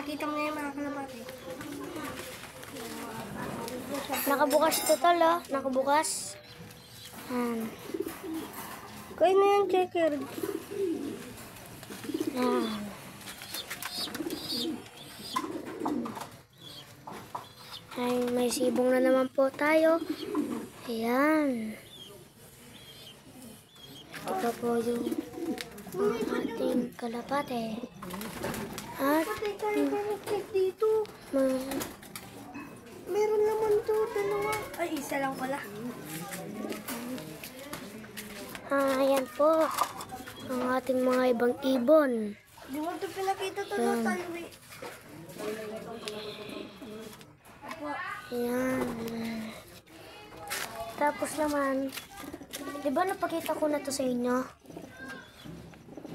Kita mo na yung mga kalapate. Nakabukas to tol, oh. Nakabukas. Yan. Kaya na yung checker. Yan. Ay, may sibong na naman po tayo. Ayan. Ito pa po yung ating kalapate. At Dito. Meron naman to, dalawa. Ay, isa lang pala. ayan po ang ating mga ibang ibon. Di mo ito pinakita to Yan. tayo eh. Ayan. Tapos naman, di ba napakita ko na to sa inyo?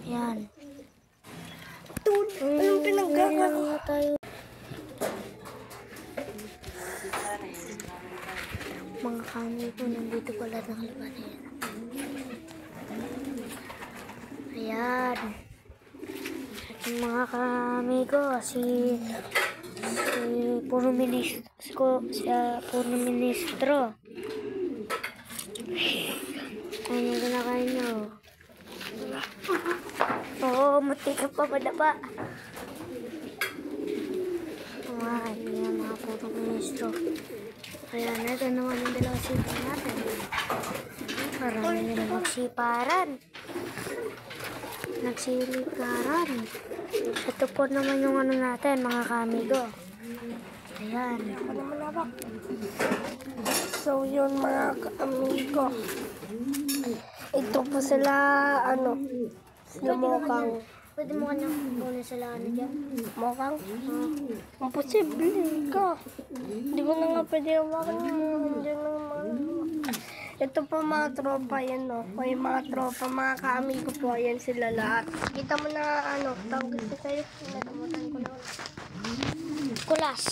Ayan. Dude, anong pinagkakalo? Ayan tayo. Mga kami po, nandito pala nakalabas na yan. Ayan. At yung mga kami ko, si Puno Ministro. Ano yung kinakain nyo? Oo, matika pa madapa. Ayan, mga Puno Ministro. Ayan, ito naman yung dalawang sipa natin. Parang nila magsiparan. Nagsiliparan. Ito po naman yung ano natin, mga kamigo. Ayan. Ako naman labak. So, yun mga amigo. Ito po sila, sila mokang. Pwede mo kanyang muna sila ano dyan? Mokang? Imposible ka. Di mo na nga pwede hawakan yung dyan ng mga... Ito po mga tropa yan, no? O yung mga tropa, mga kaamigo po, yan sila lahat. Kita mo na, tawag kasi kayo. Nagamutan ko na. Kulas.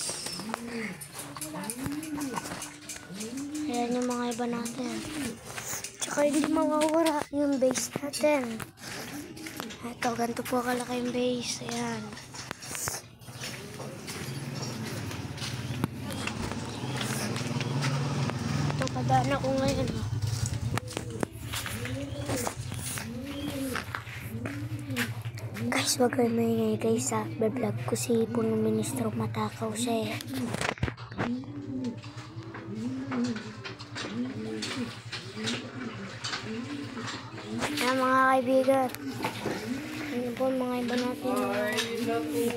Ayan yung mga iba natin. Tsaka hindi mawawala yung base natin. Ito, ganito po kalaki yung base. Ayan. Ito, kadaan ako ngayon. Guys, wag kayo maingay guys sa vlog ko si Puno Ministro, matakaw siya eh. Ayan mga kaibigan. Ano po mga iba natin.